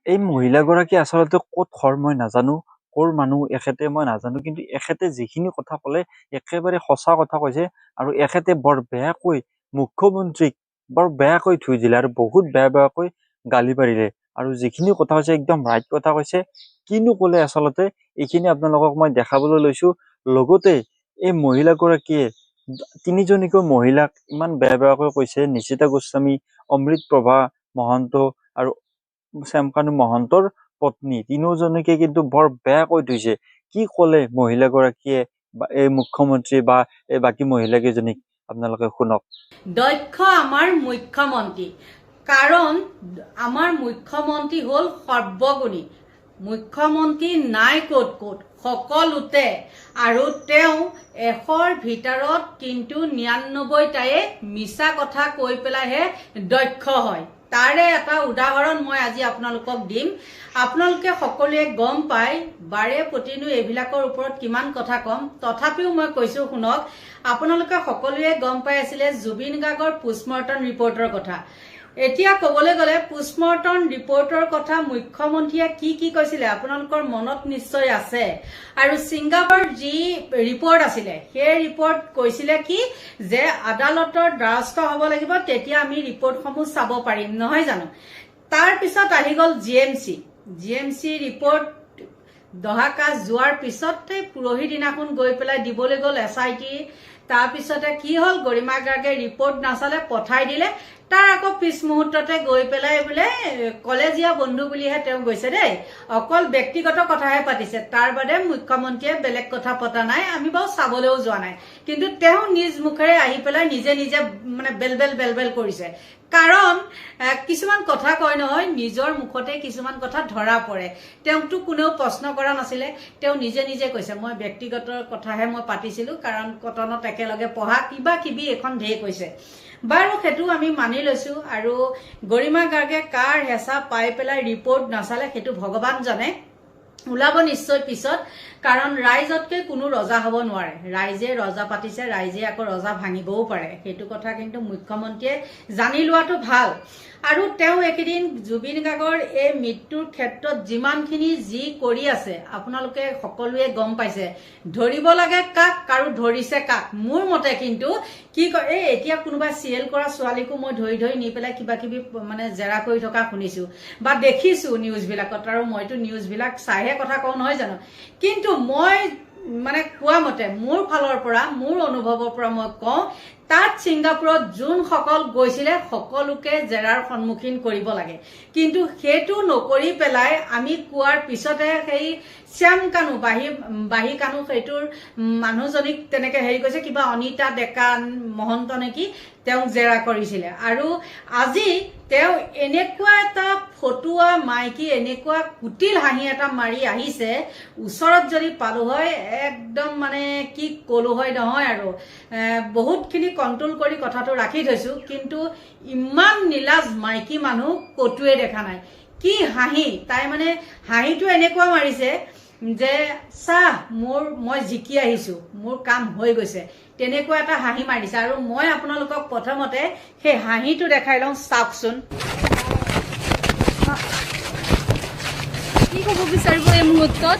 এই মহিলাগৰাকী আচলতে ক'ত ঘৰ মই নাজানো, ক'ৰ মানুহ এখেতে মই নাজানো, কিন্তু এখেতে যিখিনি কথা ক'লে একেবাৰে সঁচা কথা কৈছে। আৰু এখেতে বৰ বেয়াকৈ মুখ্যমন্ত্ৰীক বৰ বেয়াকৈ ধুই দিলে আৰু বহুত বেয়াকৈ গালি পাৰিলে। আৰু যিখিনি কথা কৈছে একদম ৰাইট কথা কৈছে। কিনো ক'লে আচলতে এইখিনি আপোনালোকক মই দেখাবলৈ লৈছো। লগতে এই মহিলাগৰাকীয়ে তিনিজনীকৈ মহিলাক ইমান বেয়াকৈ কৈছে, নিশিতা গোস্বামী, অমৃত প্ৰভা মহন্ত আৰু শ্যামকানু মহন্তৰ পত্নী, তিনিওজনীকে কিন্তু বৰ বেয়াকৈ ধুইছে। কি ক'লে মহিলাগৰাকীয়ে বা এই মুখ্যমন্ত্ৰী বা এই বাকী মহিলাকেইজনীক আপোনালোকে শুনক। দক্ষ আমাৰ মুখ্যমন্ত্ৰী, কাৰণ আমাৰ মুখ্যমন্ত্ৰী হ'ল সৰ্বগুণী। মুখ্যমন্ত্ৰী নাই ক'ত ক'ত, সকলোতে। আৰু তেওঁ 100ৰ ভিতৰত কিন্তু 99টায়ে মিছা কথা কৈ পেলাইহে দক্ষ হয়। তাৰে এটা উদাহৰণ মই আজি আপোনালোকক দিম। আপোনালোকে সকলোৱে গম পায়, বাৰে প্ৰতিনো এইবিলাকৰ ওপৰত কিমান কথা ক'ম, তথাপিও মই কৈছো শুনক। আপোনালোকে সকলোৱে গম পাই আছিলে জুবিন গাৰ্গৰ পোষ্টমৰ্টম ৰিপৰ্টৰ কথা। এতিয়া ক'বলৈ গ'লে পোষ্টমৰ্টম ৰিপৰ্টৰ কথা মুখ্যমন্ত্ৰীয়ে কি কৈছিলে আপোনালোকৰ মনত নিশ্চয় আছে। আৰু ছিংগাপুৰৰ যি ৰিপৰ্ট আছিলে, সেই ৰিপৰ্ট কৈছিলে কি যে আদালতৰ দ্বাৰস্থ হ'ব লাগিব, তেতিয়া আমি ৰিপৰ্টসমূহ চাব পাৰিম, নহয় জানো। তাৰ পিছত আহি গ'ল জিএমচি ৰিপৰ্ট। দহাকাশ যোৱাৰ পিছতে পৰহি দিনাখন গৈ পেলাই দিবলৈ গ'ল SIT। তাৰপিছতে কি হ'ল, গৰিমা গাৰ্গে ৰিপৰ্ট নাচালে, পঠাই দিলে। তাৰ আকৌ পিছ মুহূৰ্ততে গৈ পেলাই বোলে কলেজীয়া বন্ধু বুলিহে তেওঁ গৈছে দেই, অকল ব্যক্তিগত কথাহে পাতিছে, তাৰ বাদে মুখ্যমন্ত্ৰীয়ে বেলেগ কথা পতা নাই। আমি বাৰু চাবলৈও যোৱা নাই, কিন্তু তেওঁ নিজ মুখেৰে আহি পেলাই নিজে মানে বেলবেল কৰিছে। কাৰণ কিছুমান কথা কয় নহয়, নিজৰ মুখতে কিছুমান কথা ধৰা পৰে। তেওঁকতো কোনেও প্ৰশ্ন কৰা নাছিলে, তেওঁ নিজে কৈছে মই ব্যক্তিগত কথাহে মই পাতিছিলো, কাৰণ কটনত একেলগে পঢ়া কিবা কিবি এখন ঢেৰ কৈছে। বাৰু সেইটো আমি মানি লৈছো। আৰু গৰিমা গাৰ্গে কাৰ হেঁচা পাই পেলাই ৰিপৰ্ট নাচালে সেইটো ভগৱান জানে, ওলাব নিশ্চয় পিছত। কাৰণ ৰাইজতকৈ কোনো ৰজা হ'ব নোৱাৰে। ৰাইজে ৰজা পাতিছে, ৰাইজে আকৌ ৰজা ভাঙিবও পাৰে। সেইটো কথা কিন্তু মুখ্যমন্ত্ৰীয়ে জানি লোৱাটো ভাল। আৰু তেওঁ এইকেইদিন জুবিন গাৰ্গৰ এই মৃত্যুৰ ক্ষেত্ৰত যিমানখিনি যি কৰি আছে আপোনালোকে সকলোৱে গম পাইছে। ধৰিব লাগে কাক আৰু ধৰিছে কাক। মোৰ মতে কিন্তু কি কয়, এই এতিয়া কোনোবাই চিৰিয়েল কৰা ছোৱালীকো মই ধৰি নি পেলাই কিবা কিবি মানে জেৰা কৰি থকা শুনিছো বা দেখিছো নিউজবিলাকত। আৰু মইতো নিউজবিলাক চাইহে কথা কওঁ, নহয় জানো। কিন্তু মই মানে কোৱা মতে, মোৰ ফালৰ পৰা, মোৰ অনুভৱৰ পৰা মই কওঁ, তাত ছিংগাপুৰত যোনসকল গৈছিলে সকলোকে জেৰাৰ সন্মুখীন কৰিব লাগে। কিন্তু সেইটো নকৰি পেলাই আমি কোৱাৰ পিছতে সেই শ্যামকানু বাহি কানু সেইটোৰ মানুহজনীক তেনেকে হেৰি কৈছে, কিবা অনিতা ডেকা মহন্ত নেকি, তেওঁক জেৰা কৰিছিলে। আৰু আজি তেওঁ এনেকুৱা এটা ফটুৱা মাইকী, এনেকুৱা কুটিল হাঁহি এটা মাৰি আহিছে, ওচৰত যদি পালো হয় একদম মানে কি কলো হয় নহয়। আৰু বহুতখিনি কণ্ট্ৰল কৰি কথাটো ৰাখি থৈছো, কিন্তু ইমান নীলাজ মাইকী মানুহ কতোৱে দেখা নাই। কি হাঁহি, তাই মানে হাঁহিটো এনেকুৱা মাৰিছে যে চাহ মই জিকি আহিছো, মোৰ কাম হৈ গৈছে, তেনেকুৱা এটা হাঁহি মাৰিছে। আৰু মই আপোনালোকক প্ৰথমতে সেই হাঁহিটো দেখাই লওঁ, চাওকচোন। কি ক'ব বিচাৰিব এই মুহূৰ্তত?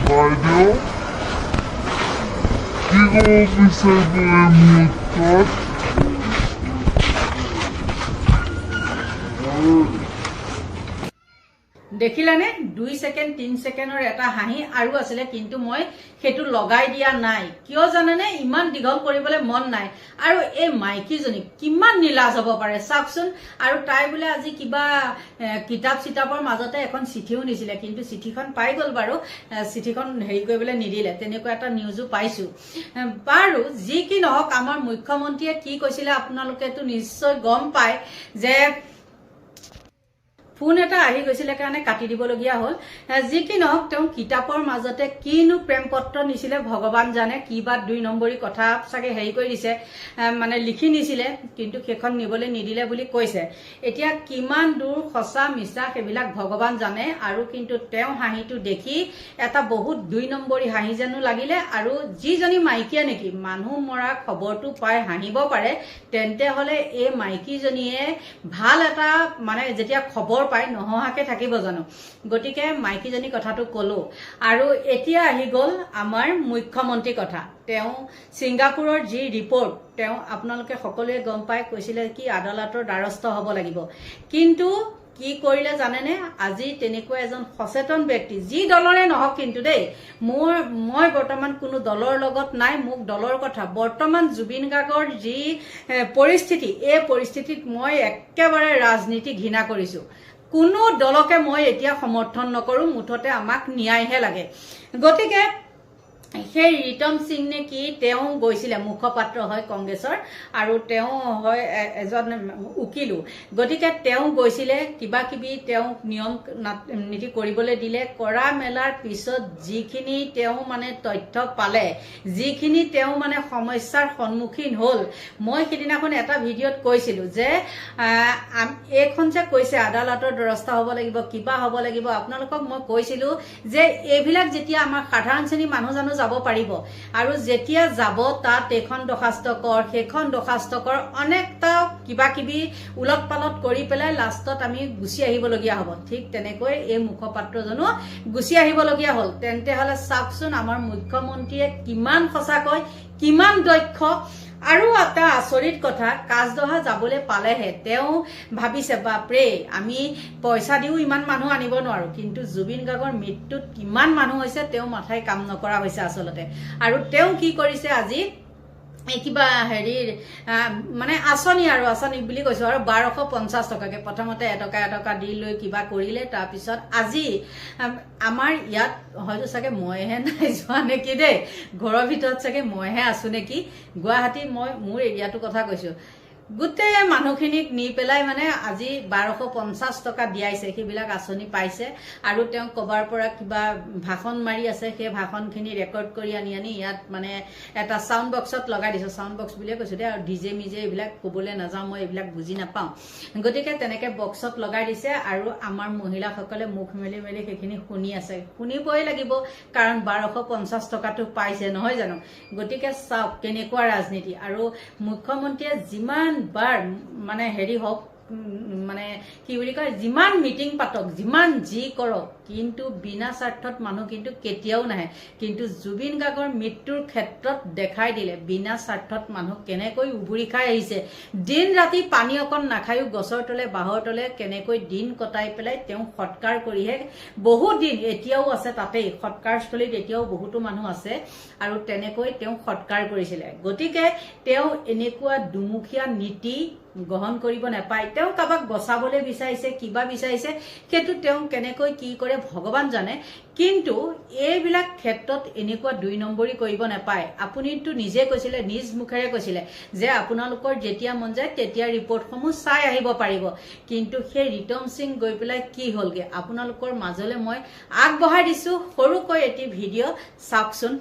বাইদেউ কি ক'ব বিচাৰিব এই মুহূৰ্তত? দেখিলানে, 2 ছেকেণ্ড 3 ছেকেণ্ডৰ এটা হাঁহি আৰু আছিলে, কিন্তু মই সেইটো লগাই দিয়া নাই। কিয় জানেনে, ইমান দীঘল কৰিবলৈ মন নাই। আৰু এই মাইকীজনী কিমান নীলাজ হ'ব পাৰে চাওকচোন। আৰু তাই বোলে আজি কিবা কিতাপৰ মাজতে এখন চিঠিও নিছিলে, কিন্তু চিঠিখন পাই গ'ল বাৰু, চিঠিখন হেৰি কৰিবলৈ নিদিলে, তেনেকুৱা এটা নিউজো পাইছো। বাৰু যি কি নহওক, আমাৰ মুখ্যমন্ত্ৰীয়ে কি কৈছিলে আপোনালোকেতো নিশ্চয় গম পায়, যে ফোন এটা আহি গৈছিলে কাৰণে কাটি দিবলগীয়া হ'ল যি কি নহওক তেওঁ কিতাপৰ মাজতে কিনো প্ৰেম পত্ৰ নিছিলে ভগৱান জানে কিবা 2 নম্বৰী কথা চাগে হেৰি কৰি দিছে মানে লিখি নিছিলে কিন্তু সেইখন নিবলৈ নিদিলে বুলি কৈছে এতিয়া কিমান দূৰ সঁচা মিছা সেইবিলাক ভগৱান জানে আৰু কিন্তু তেওঁ হাঁহিটো দেখি এটা বহুত 2 নম্বৰী হাঁহি যেনো লাগিলে আৰু যিজনী মাইকীয়ে নেকি মানুহ মৰা খবৰটো পাই হাঁহিব পাৰে তেন্তে হলে এই মাইকীজনীয়ে ভাল এটা মানে যেতিয়া খবৰ পাই নহহাকে থাকিব জানো গতিকে মাইকীজনী কথাটো কলো আৰু এতিয়া আহি গল আমাৰ মুখ্যমন্ত্ৰী কথা তেওঁ সিংগাপুৰৰ যি ৰিপৰ্ট তেওঁ আপোনালোকে সকলোৱে গম পাই কৈছিলে কি আদালতৰ দ্বাৰস্থ হ'ব লাগিব কিন্তু কি কৰিলে জানেনে আজি তেনেকুৱা এজন সচেতন ব্যক্তি যি দলৰে নহওক কিন্তু দেই মই বৰ্তমান কোনো দলৰ লগত নাই মোক দলৰ কথা বৰ্তমান জুবিন গাৰ্গৰ যি পৰিস্থিতি এই পৰিস্থিতিত মই একেবাৰে ৰাজনীতি ঘৃণা কৰিছো কোনো দলকে মই এতিয়া সমৰ্থন নকৰো মুঠতে আমাক ন্যায়হে লাগে গতিকে সেই ৰিতম সিং নে কি তেওঁ গৈছিলে মুখপাত্ৰ হয় কংগ্ৰেছৰ আৰু তেওঁ হয় এজন উকিলো গতিকে তেওঁ গৈছিলে কিবা কিবি তেওঁ নিয়ম নীতি কৰিবলৈ দিলে কৰা মেলাৰ পিছত যিখিনি তেওঁ মানে তথ্য পালে যিখিনি তেওঁ মানে সমস্যাৰ সন্মুখীন হ'ল মই সিদিনাখন এটা ভিডিঅ'ত কৈছিলো যে এইখন যে কৈছে আদালতৰ দ্বাৰস্থ হ'ব লাগিব কিবা হ'ব লাগিব আপোনালোকক মই কৈছিলো যে এইবিলাক যেতিয়া আমাৰ সাধাৰণ শ্ৰেণী মানুহ জানো যাব পাৰিব আৰু যেতিয়া যাব তাত এখন দৰখাস্তৰ সেইখন দৰখাস্তৰ অনেকটা কিবা কিবি উলট পালট কৰি পেলাই লাষ্টত আমি গুচি আহিবলগীয়া হ'ব ঠিক তেনেকৈ এই মুখপাত্ৰজনো গুচি আহিবলগীয়া হ'ল তেন্তে হলে চাওকচোন আমাৰ মুখ্যমন্ত্ৰীয়ে কিমান সঁচাকৈ কিমান দক্ষ আৰু এটা আচৰিত কথা কাজদহা যাবলৈ পালেহে তেওঁ ভাবিছে বাপৰে আমি পইচা দিও ইমান মানুহ আনিব নোৱাৰো কিন্তু জুবিন গাৰ্গৰ মৃত্যুত কিমান মানুহ হৈছে তেওঁ মাথাই কাম নকৰা হৈছে আচলতে আৰু তেওঁ কি কৰিছে আজি কিবা হেৰিৰ মানে আঁচনি আৰু আঁচনি বুলি কৈছো আৰু 1250 টকাকে প্ৰথমতে এটকা দি লৈ কিবা কৰিলে তাৰপিছত আজি আমাৰ ইয়াত হয়তো চাগে মইহে নাই যোৱা নেকি দেই ঘৰৰ ভিতৰত চাগে মইহে আছো নেকি গুৱাহাটী মই মোৰ এৰিয়াটো কথা কৈছো গোটেই মানুহখিনিক নি পেলাই মানে আজি 1250 টকা দিয়াইছে সেইবিলাক আঁচনি পাইছে আৰু তেওঁ কবাৰ পৰা কিবা ভাষণ মাৰি আছে সেই ভাষণখিনি ৰেকৰ্ড কৰি আনি ইয়াত মানে এটা সাউন্ড বক্সত লগাই দিছে সাউন্ড বক্স বুলিয়ে কৈছো দে আৰু ডিজে মিজে এইবিলাক ক'বলৈ নাযাওঁ মই এইবিলাক বুজি নাপাওঁ গতিকে তেনেকে বক্সত লগাই দিছে আৰু আমাৰ মহিলাসকলে মুখ মেলি মেলি সেইখিনি শুনি আছে শুনিবই লাগিব কাৰণ 1250 টকাটো পাইছে নহয় জানো গতিকে চাওক কেনেকুৱা ৰাজনীতি আৰু মুখ্যমন্ত্ৰীয়ে যিমান বাৰ মানে হেৰি হওক মানে কি বুলি কয় যিমান মিটিং পাতক যিমান যি কৰক কিন্তু বিনা স্বাৰ্থত মানুহ কিন্তু কেতিয়াও নাহে কিন্তু জুবিন গাৰ্গৰ মৃত্যুৰ ক্ষেত্ৰত দেখাই দিলে বিনা স্বাৰ্থত মানুহ কেনেকৈ উবুৰি খাই আহিছে দিন ৰাতি পানী অকণ নাখায়ো গছৰ তলে বাঁহৰ তলে কেনেকৈ দিন কটাই পেলাই তেওঁ সৎকাৰ কৰিহে বহুত দিন এতিয়াও আছে তাতেই সৎকাৰস্থলীত এতিয়াও বহুতো মানুহ আছে আৰু তেনেকৈ তেওঁ সৎকাৰ কৰিছিলে গতিকে তেওঁ এনেকুৱা দুমুখীয়া নীতি গ্ৰহণ কৰিব নাপায় তেওঁ কাবাক বচাবলৈ বিচাৰিছে কিবা বিচাৰিছে সেইটো তেওঁ কেনেকৈ কি কৰে ভগৱান জানে কিন্তু এইবিলাক ক্ষেত্ৰত এনেকুৱা 2 নম্বৰী কৰিব নাপায় আপুনিটো নিজে কৈছিলে নিজ মুখেৰে কৈছিলে যে আপোনালোকৰ যেতিয়া মন যায় তেতিয়া ৰিপৰ্টসমূহ চাই আহিব পাৰিব কিন্তু সেই ৰিতম সিং গৈ পেলাই কি হ'লগে আপোনালোকৰ মাজলৈ মই আগবঢ়াই দিছো সৰুকৈ এটি ভিডিঅ' চাওকচোন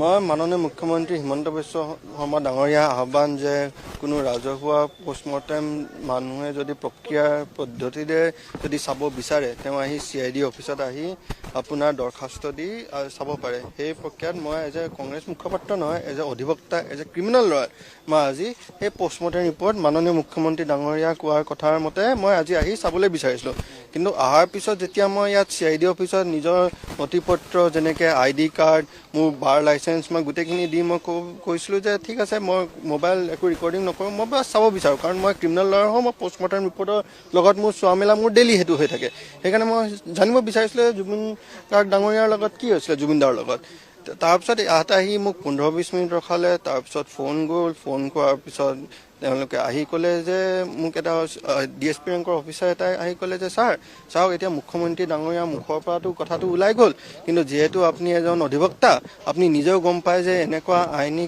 মই মাননীয় মুখ্যমন্ত্ৰী হিমন্ত বিশ্ব শৰ্মা ডাঙৰীয়া আহ্বান যে কোনো ৰাজহুৱা পোষ্টমৰ্টেম মানুহে যদি প্ৰক্ৰিয়াৰ পদ্ধতিৰে যদি চাব বিচাৰে তেওঁ আহি CID অফিচত আহি আপোনাৰ দৰখাস্ত দি চাব পাৰে সেই প্ৰক্ৰিয়াত মই এজ এ কংগ্ৰেছ মুখপাত্ৰ নহয় এজ এ অধিবক্তা এজ এ ক্ৰিমিনেল লয়াৰ মই আজি সেই পোষ্টমৰ্টেম ৰিপৰ্ট মাননীয় মুখ্যমন্ত্ৰী ডাঙৰীয়া কোৱাৰ কথাৰ মতে মই আজি আহি চাবলৈ বিচাৰিছিলোঁ কিন্তু অহাৰ পিছত যেতিয়া মই ইয়াত CID অফিচত নিজৰ নথিপত্ৰ যেনেকৈ ID কাৰ্ড মোৰ বাৰ লাইচেন্স মই গোটেইখিনি দি মই কৈছিলোঁ যে ঠিক আছে মই মোবাইল একো ৰেকৰ্ডিং নকৰোঁ মই বাছ চাব বিচাৰোঁ কাৰণ মই ক্ৰিমিনেল লয়াৰ হওঁ মই পোষ্টমৰ্টেম ৰিপৰ্টৰ লগত মোৰ চোৱা মেলা মোৰ ডেইলি সেইটো হৈ থাকে সেইকাৰণে মই জানিব বিচাৰিছিলোঁ জুবিন গাৰ্গ ডাঙৰীয়াৰ লগত কি হৈছিলে জুবিন দাৰ লগত তাৰপিছত ইয়াত আহি মোক 15-20 মিনিট ৰখালে। তাৰপিছত ফোন গ'ল, ফোন কৰাৰ পিছত তেওঁলোকে আহি ক'লে যে মোক এটা DSP ৰেংকৰ অফিচাৰ এটাই আহি ক'লে যে ছাৰ চাওক, এতিয়া মুখ্যমন্ত্ৰী ডাঙৰীয়াৰ মুখৰ পৰাতো কথাটো ওলাই গ'ল, কিন্তু যিহেতু আপুনি এজন অধিবক্তা, আপুনি নিজেও গম পায় যে এনেকুৱা আইনী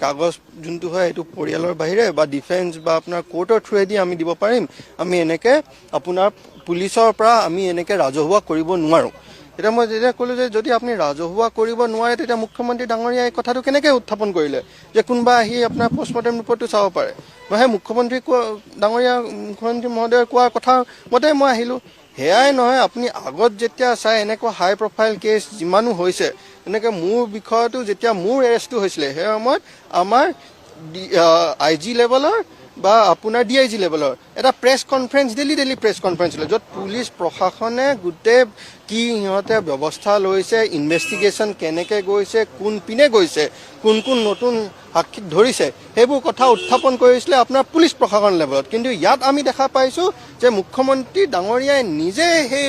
কাগজ যোনটো হয় এইটো পৰিয়ালৰ বাহিৰে বা ডিফেন্স বা আপোনাৰ কোৰ্টৰ থ্ৰুৱেদি আমি দিব পাৰিম, আমি এনেকে আপোনাৰ পুলিচৰ পৰা আমি এনেকে ৰাজহুৱা কৰিব নোৱাৰোঁ। এতিয়া মই যেতিয়া ক'লোঁ যে যদি আপুনি ৰাজহুৱা কৰিব নোৱাৰে, তেতিয়া মুখ্যমন্ত্ৰী ডাঙৰীয়াই কথাটো কেনেকৈ উত্থাপন কৰিলে যে কোনোবা আহি আপোনাৰ পষ্টমৰ্টেম ৰিপৰ্টটো চাব পাৰে। মই সেই মুখ্যমন্ত্ৰী মহোদয়ে কোৱাৰ কথা মতে মই আহিলোঁ। সেয়াই নহয়, আপুনি আগত যেতিয়া চাই এনেকুৱা হাই প্ৰফাইল কেছ যিমানো হৈছে, এনেকৈ মোৰ বিষয়তো যেতিয়া মোৰ এৰেষ্টটো হৈছিলে সেই সময়ত আমাৰ IG লেভেলৰ বা আপোনাৰ DIG লেভেলৰ এটা press conference, daily press conference হ'লে, য'ত পুলিচ প্ৰশাসনে গোটেই কি সিহঁতে ব্যৱস্থা লৈছে, ইনভেষ্টিগেশ্যন কেনেকৈ গৈছে, কোন পিনে গৈছে, কোন কোন নতুন সাক্ষীক ধৰিছে, সেইবোৰ কথা উত্থাপন কৰিছিলে আপোনাৰ পুলিচ প্ৰশাসন লেভেলত। কিন্তু ইয়াত আমি দেখা পাইছোঁ যে মুখ্যমন্ত্ৰী ডাঙৰীয়াই নিজে সেই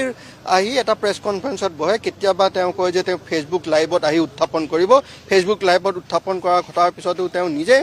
আহি এটা প্ৰেছ কনফাৰেন্সত বহে। কেতিয়াবা তেওঁ কয় যে তেওঁ ফেচবুক লাইভত আহি উত্থাপন কৰিব, ফেচবুক লাইভত উত্থাপন কৰাৰ কথাৰ পিছতো তেওঁ নিজে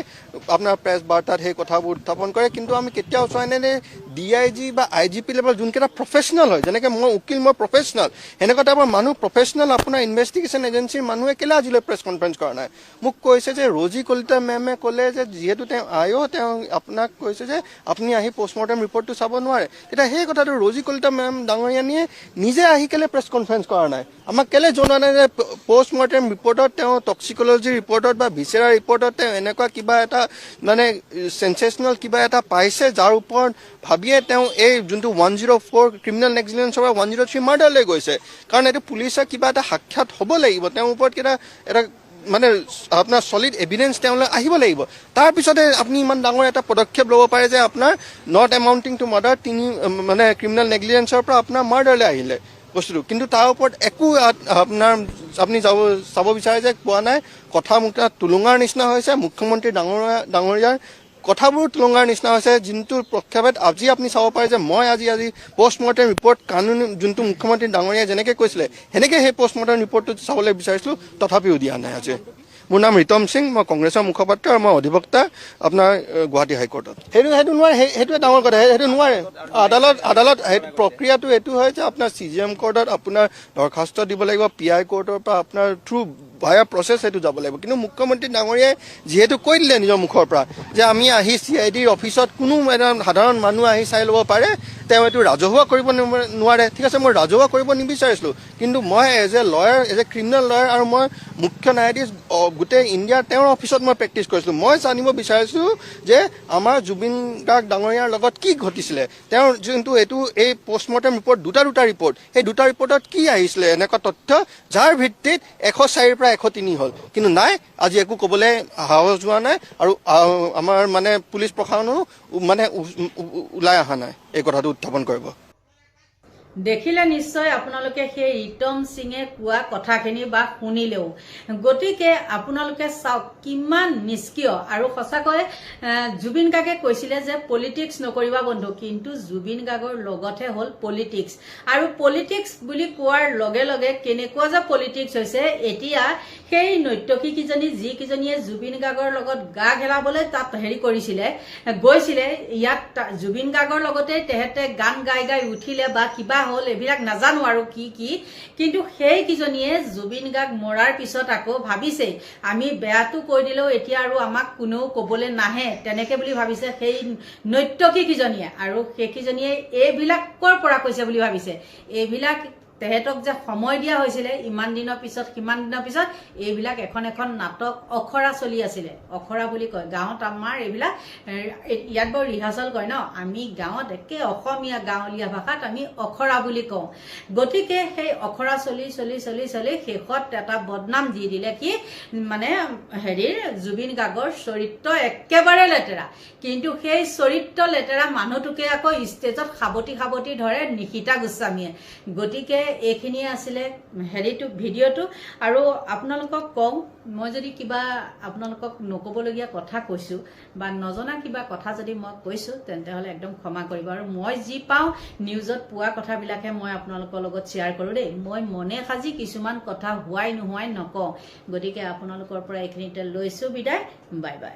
আপোনাৰ প্ৰেছ বাৰ্তাত সেই কথাবোৰ উত্থাপন কৰে। কিন্তু আমি কেতিয়াও চোৱা নাই যে DIG বা IGP লেভেল যোনকেইটা প্ৰফেচনেল হয়, যেনেকৈ মই উকিল, মই প্ৰফেচনেল, সেনেকুৱা টাইপৰ মানুহ প্ৰফেচনেল আপোনাৰ ইনভেষ্টিগেশ্যন এজেঞ্চিৰ মানুহে কেলৈ আজিলৈ প্ৰেছ কনফাৰেন্স কৰা নাই। মোক কৈছে যে ৰজি কলিতা মেমে ক'লে যে যিহেতু তেওঁ তেওঁ আপোনাক কৈছে যে আপুনি আহি পষ্টমৰ্টেম ৰিপৰ্টটো চাব নোৱাৰে। এতিয়া সেই কথাটো ৰজি কলিতা মেম ডাঙৰীয়ানীয়ে নিজে আহি কেলৈ প্ৰেছ কনফাৰেন্স কৰা নাই, আমাক কেলৈ জনোৱা নাই যে পষ্টমৰ্টেম ৰিপৰ্টত তেওঁ টক্সিকলজি ৰিপৰ্টত বা ভিচেৰা ৰিপৰ্টত তেওঁ এনেকুৱা কিবা এটা মানে চেনচেচনেল কিবা এটা পাইছে, যাৰ ওপৰত ভাবিয়ে তেওঁ এই যোনটো 104 ক্ৰিমিনেল নেগলিজেঞ্চৰ পৰা 103 মাৰ্ডাৰলৈ গৈছে। কাৰণ এইটো পুলিচৰ কিবা এটা সাক্ষাৎ হ'ব লাগিব, তেওঁৰ ওপৰত এটা মানে আপোনাৰ চলিড এভিডেন্স তেওঁলৈ আহিব লাগিব। তাৰপিছতে আপুনি ইমান ডাঙৰ এটা পদক্ষেপ ল'ব পাৰে যে আপোনাৰ নট এমাউণ্টিং টু মাৰ্ডাৰ, মানে ক্ৰিমিনেল নেগলিজেঞ্চৰ পৰা আপোনাৰ মাৰ্ডাৰলৈ আহিলে বস্তুটো। কিন্তু তাৰ ওপৰত একো আপোনাৰ আপুনি চাব বিচাৰে যে পোৱা নাই। কথা মোক টুলুঙাৰ নিচিনা হৈছে, মুখ্যমন্ত্ৰী ডাঙৰীয়াৰ কথাবোৰ টুলুঙাৰ নিচিনা হৈছে, যোনটো প্ৰক্ষেপত আজি আপুনি চাব পাৰে যে মই আজি পষ্টমৰ্টেম ৰিপৰ্ট কানুনী যোনটো মুখ্যমন্ত্ৰী ডাঙৰীয়াই যেনেকৈ কৈছিলে সেনেকৈ সেই পষ্টমৰ্টেম ৰিপৰ্টটো চাবলৈ বিচাৰিছিলোঁ, তথাপিও দিয়া নাই। আজি মোৰ নাম ৰিতম সিং, মই কংগ্ৰেছৰ মুখপাত্ৰ আৰু মই অধিবক্তা আপোনাৰ গুৱাহাটী হাইকোৰ্টত। সেইটো নোৱাৰে, সেইটোৱে ডাঙৰ কথা, সেইটো নোৱাৰে। আদালত প্ৰক্ৰিয়াটো এইটো হয় যে আপোনাৰ CGM কোৰ্টত আপোনাৰ দৰখাস্ত দিব লাগিব, PI কোৰ্টৰ পৰা আপোনাৰ থ্ৰু ভায়া প্ৰচেছ সেইটো যাব লাগিব। কিন্তু মুখ্যমন্ত্ৰী ডাঙৰীয়াই যিহেতু কৈ দিলে নিজৰ মুখৰ পৰা যে আমি আহি CIDৰ অফিচত কোনো এজন সাধাৰণ মানুহ আহি চাই ল'ব পাৰে, তেওঁ এইটো ৰাজহুৱা কৰিব নোৱাৰে। ঠিক আছে, মই ৰাজহুৱা কৰিব নিবিচাৰিছিলোঁ, কিন্তু মই as a lawyer, as a criminal lawyer, আৰু মই মুখ্য ন্যায়াধীশ গোটেই ইণ্ডিয়াৰ তেওঁৰ অফিচত মই প্ৰেক্টিছ কৰিছিলোঁ। মই জানিব বিচাৰিছোঁ যে আমাৰ জুবিন গাৰ্গ ডাঙৰীয়াৰ লগত কি ঘটিছিলে, তেওঁৰ যোনটো এই পষ্টমৰ্টেম ৰিপৰ্ট দুটা ৰিপৰ্ট, সেই দুটা ৰিপৰ্টত কি আহিছিলে এনেকুৱা তথ্য যাৰ ভিত্তিত 104 পৰা 103 হ'ল। কিন্তু নাই, আজি একো ক'বলৈ সাহস হোৱা নাই, আৰু আমাৰ মানে পুলিচ প্ৰশাসনো মানে ওলাই অহা নাই এই কথাটো উত্থাপন কৰিব। দেখিলে নিশ্চয় আপোনালোকে সেই ৰিতম সিঙে কোৱা কথাখিনি বা শুনিলেও। গতিকে আপোনালোকে চাওক কিমান নিষ্ক্ৰিয়। আৰু সঁচাকৈ জুবিন গাৰ্গে কৈছিলে যে পলিটিক্স নকৰিবা বন্ধু, কিন্তু জুবিন গাৰ্গৰ লগতহে হ'ল পলিটিক্স। আৰু পলিটিক্স বুলি কোৱাৰ লগে লগে কেনেকুৱা যে পলিটিক্স হৈছে, এতিয়া সেই নৰ্তকীকেইজনী যিকেইজনীয়ে জুবিন গাৰ্গৰ লগত গা ঘেলাবলৈ তাত গৈছিলে, ইয়াত জুবিন গাৰ্গৰ লগতে তেহেঁতে গান গাই উঠিলে বা কিবা হ'ল, এইবিলাক নাজানো আৰু কি, কিন্তু সেইকেইজনীয়ে জুবিন গাৰ্গ মৰাৰ পিছত আকৌ ভাবিছে আমি বেয়াটো কৈ দিলেও এতিয়া আৰু আমাক কোনেও ক'বলৈ নাহে, তেনেকে বুলি ভাবিছে সেই নৰ্তকীকেইজনীয়ে। আৰু সেইকেইজনীয়ে এইবিলাকৰ পৰা কৈছে বুলি ভাবিছে। এইবিলাক তেহেঁতক যে সময় দিয়া হৈছিলে ইমান দিনৰ পিছত, সিমান দিনৰ পিছত, এইবিলাক এখন নাটক অখৰা চলি আছিলে। অখৰা বুলি কয় গাঁৱত আমাৰ এইবিলাক, ইয়াত বাৰু ৰিহাৰ্চেল কয় ন, আমি গাঁৱত একে অসমীয়া গাঁৱলীয়া ভাষাত আমি অখৰা বুলি কওঁ। গতিকে সেই অখৰা চলি শেষত এটা বদনাম দি দিলে কি, মানে জুবিন গাৰ্গৰ চৰিত্ৰ একেবাৰে লেতেৰা। কিন্তু সেই চৰিত্ৰ লেতেৰা মানুহটোকে আকৌ ষ্টেজত সাৱটি ধৰে নিশিতা গোস্বামীয়ে। গতিকে এইখিনিয়ে আছিলে হেৰিটো ভিডিঅ'টো আৰু আপোনালোকক কওঁ মই যদি কিবা আপোনালোকক নক'বলগীয়া কথা কৈছোঁ বা নজনা কিবা কথা যদি মই কৈছোঁ তেন্তে হ'লে একদম ক্ষমা কৰিব আৰু মই যি পাওঁ নিউজত পোৱা কথাবিলাকে মই আপোনালোকৰ লগত শ্বেয়াৰ কৰোঁ দেই মই মনে সাজি কিছুমান কথা হোৱাই নোহোৱাই নকওঁ গতিকে আপোনালোকৰ পৰা এইখিনিতে লৈছোঁ বিদায় বাই বাই